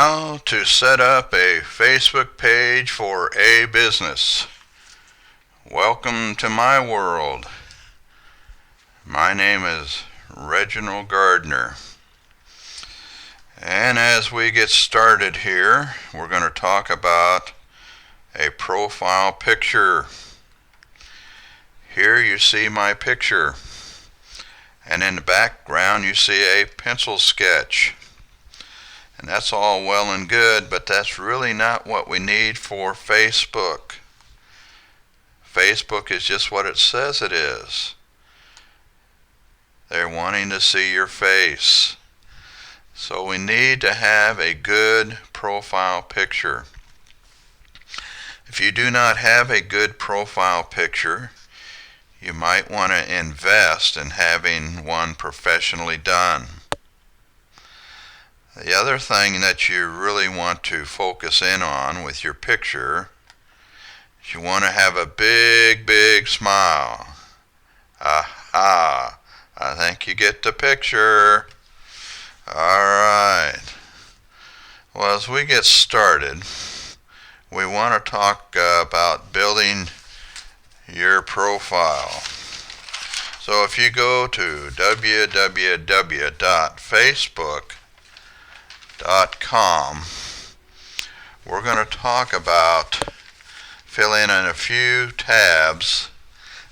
How to set up a Facebook page for a business. Welcome to my world. My name is Reginald Gardner. And as we get started here, we're going to talk about a profile picture. Here you see my picture. And in the background you see a pencil sketch. And that's all well and good, but that's really not what we need for Facebook. Facebook is just what it says it is. They're wanting to see your face. So we need to have a good profile picture. If you do not have a good profile picture, you might want to invest in having one professionally done. The other thing that you really want to focus in on with your picture is you want to have a big smile. Aha! I think you get the picture. Alright. Well, as we get started, we want to talk about building your profile. So if you go to www.facebook.com, we're going to talk about filling in a few tabs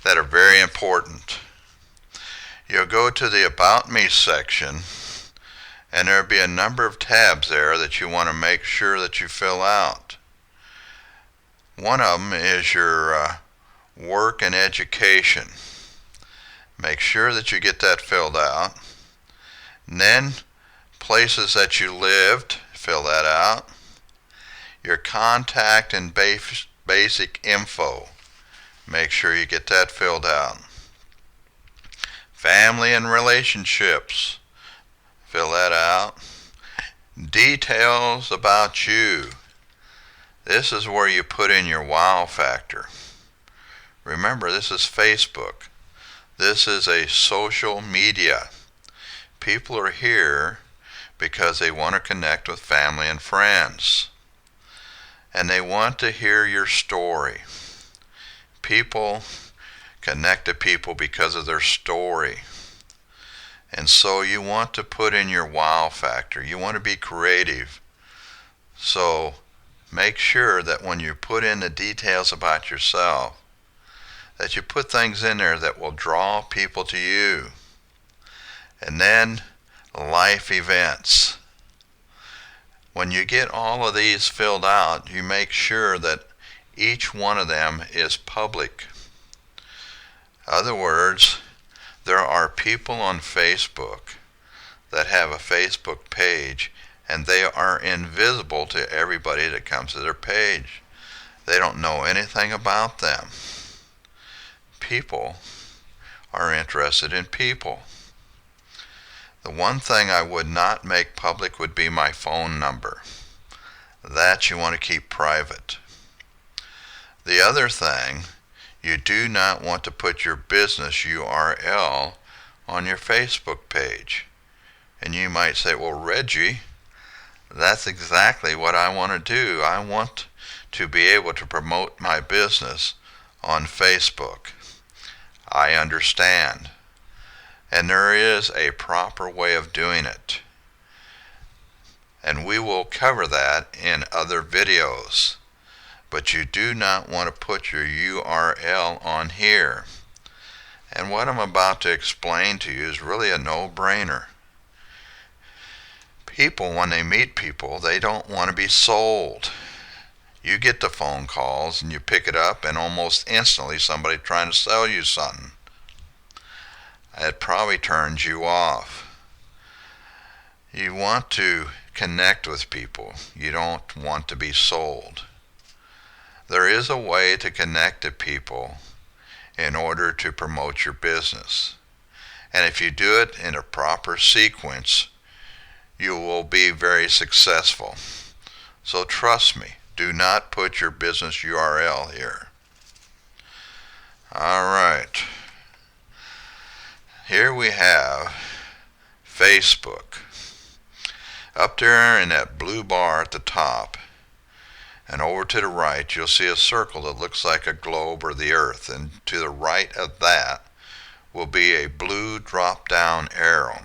that are very important. You'll go to the About Me section, and there'll be a number of tabs there that you want to make sure that you fill out. One of them is your work and education. Make sure that you get that filled out. And then places that you lived, fill that out. Your contact and basic info, make sure you get that filled out. Family and relationships, fill that out. Details about you. This is where you put in your wow factor. Remember, this is Facebook. This is a social media. People are here because they want to connect with family and friends. And they want to hear your story. People connect to people because of their story. And so you want to put in your wow factor. You want to be creative. So make sure that when you put in the details about yourself, that you put things in there that will draw people to you. And then life events. When you get all of these filled out, you make sure that each one of them is public. In other words, there are people on Facebook that have a Facebook page and they are invisible to everybody that comes to their page. They don't know anything about them. People are interested in people. The one thing I would not make public would be my phone number. That you want to keep private. The other thing, you do not want to put your business URL on your Facebook page. And you might say, well, Reggie, that's exactly what I want to do. I want to be able to promote my business on Facebook. I understand. And there is a proper way of doing it. And we will cover that in other videos. But you do not want to put your URL on here. And what I'm about to explain to you is really a no-brainer. People, when they meet people, they don't want to be sold. You get the phone calls and you pick it up and almost instantly somebody trying to sell you something. It probably turns you off. You want to connect with people. You don't want to be sold. There is a way to connect to people in order to promote your business. And if you do it in a proper sequence, you will be very successful. So trust me, do not put your business URL here. All right. Here we have Facebook. Up there in that blue bar at the top and over to the right, you'll see a circle that looks like a globe or the earth, and to the right of that will be a blue drop down arrow.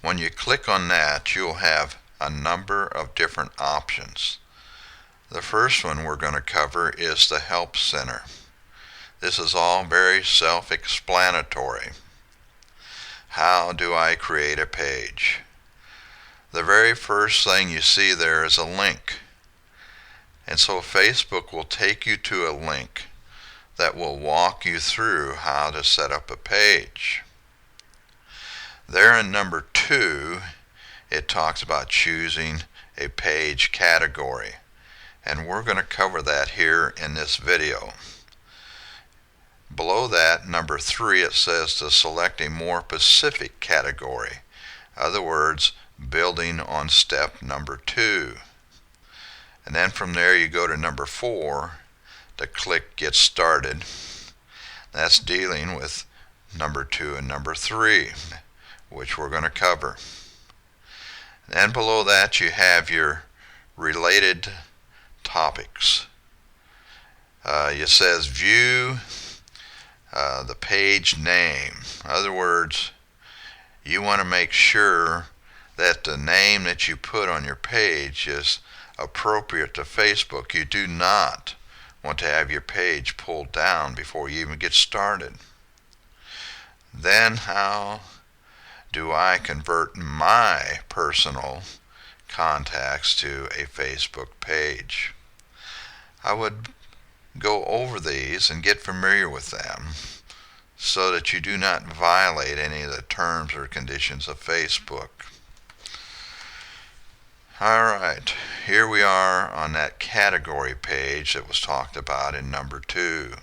When you click on that, you'll have a number of different options. The first one we're going to cover is the Help Center. This is all very self-explanatory. How do I create a page? The very first thing you see there is a link. And so Facebook will take you to a link that will walk you through how to set up a page. There in number 2, it talks about choosing a page category. And we're going to cover that here in this video. Below that, number 3, it says to select a more specific category. In other words, building on step number 2. And then from there you go to number 4 to click Get Started. That's dealing with number 2 and number 3, which we're going to cover. And below that you have your related topics. It says view the page name. In other words, you want to make sure that the name that you put on your page is appropriate to Facebook. You do not want to have your page pulled down before you even get started. Then how do I convert my personal contacts to a Facebook page? I would go over these and get familiar with them so that you do not violate any of the terms or conditions of Facebook. Alright, here we are on that category page that was talked about in number 2.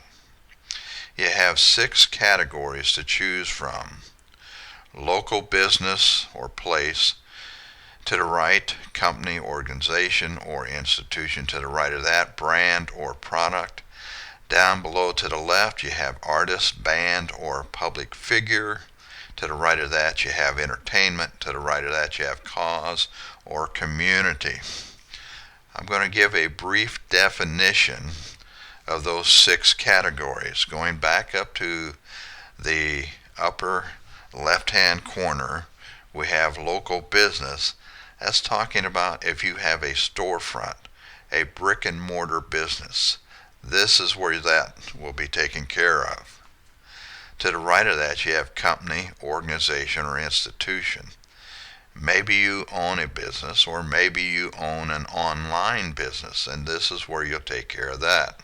You have 6 categories to choose from. Local business or place to the right, company, organization, or institution to the right of that, brand or product. Down below to the left you have artist, band, or public figure. To the right of that you have entertainment. To the right of that you have cause or community. I'm going to give a brief definition of those 6 categories. Going back up to the upper left-hand corner, we have local business. That's talking about if you have a storefront, a brick and mortar business. This is where that will be taken care of. To the right of that you have company, organization, or institution. Maybe you own a business, or maybe you own an online business, and this is where you'll take care of that.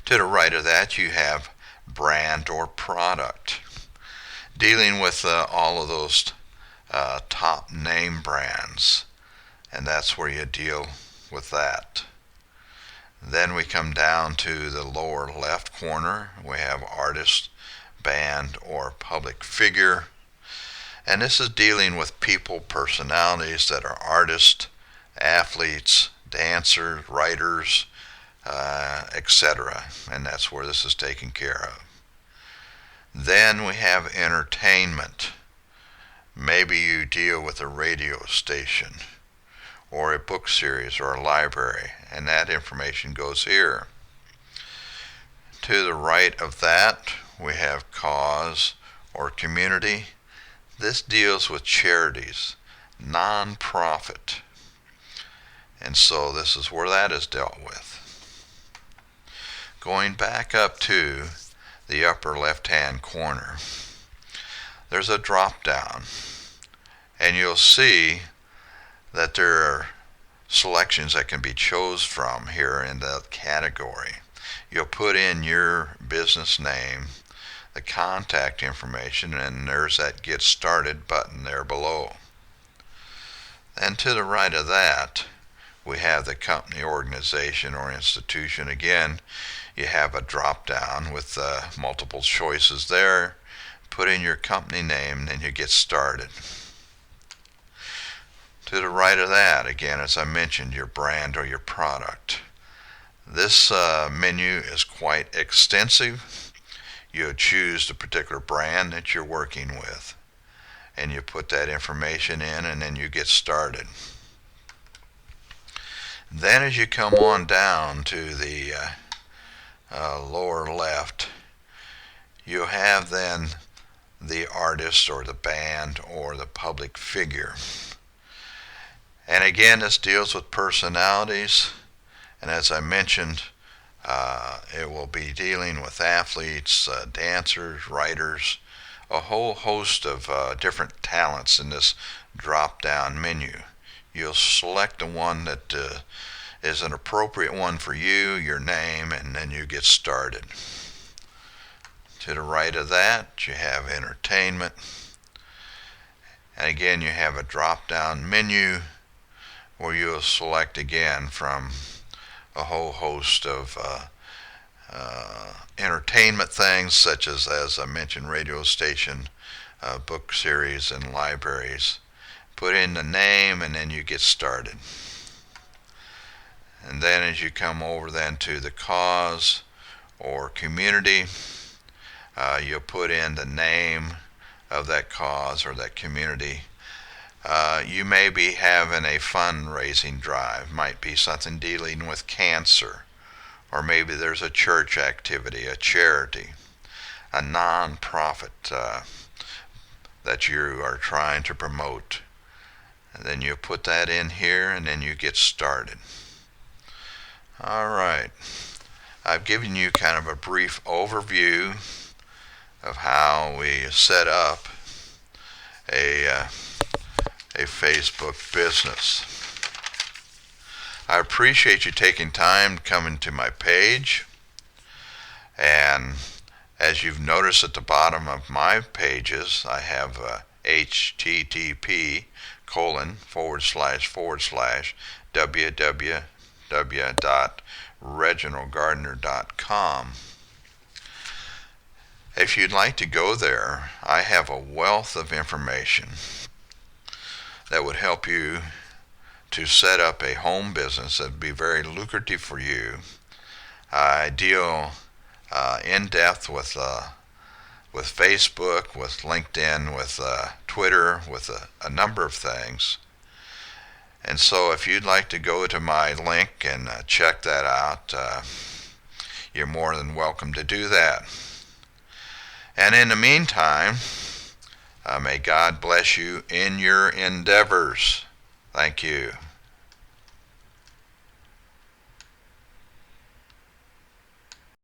To the right of that you have brand or product, dealing with all of those top name brands, and that's where you deal with that. Then we come down to the lower left corner. We have artist, band, or public figure. And this is dealing with people, personalities that are artists, athletes, dancers, writers, etc. And that's where this is taken care of. Then we have entertainment. Maybe you deal with a radio station or a book series or a library, and that information goes here. To the right of that we have cause or community. This deals with charities, non-profit, and so this is where that is dealt with. Going back up to the upper left-hand corner, there's a drop down, and you'll see that there are selections that can be chose from here in the category. You'll put in your business name, the contact information, and there's that Get Started button there below. And to the right of that we have the company, organization, or institution. Again, you have a drop down with multiple choices there. Put in your company name, then you get started. To the right of that, again, as I mentioned, your brand or your product. This menu is quite extensive. You choose the particular brand that you're working with. and you put that information in, and then you get started. Then as you come on down to the lower left, you have then the artist or the band or the public figure. And again, this deals with personalities, and as I mentioned, it will be dealing with athletes, dancers, writers, a whole host of different talents in this drop-down menu. You'll select the one that is an appropriate one for you, your name, and then you get started. To the right of that, you have entertainment. And again, you have a drop-down menu where you'll select again from a whole host of entertainment things, such as I mentioned, radio station, book series, and libraries. Put in the name, and then you get started. And then as you come over then to the cause or community, you'll put in the name of that cause or that community. You may be having a fundraising drive, might be something dealing with cancer, or maybe there's a church activity, a charity, a non-profit that you are trying to promote. And then you put that in here, and then you get started. All right. I've given you kind of a brief overview of how we set up a Facebook business. I appreciate you taking time coming to my page, and as you've noticed at the bottom of my pages, I have http://www.reginaldgardner.com. If you'd like to go there, I have a wealth of information that would help you to set up a home business that would be very lucrative for you. I deal in depth with Facebook, with LinkedIn, with Twitter, with a number of things. And so if you'd like to go to my link and check that out, you're more than welcome to do that. And in the meantime, may God bless you in your endeavors. Thank you.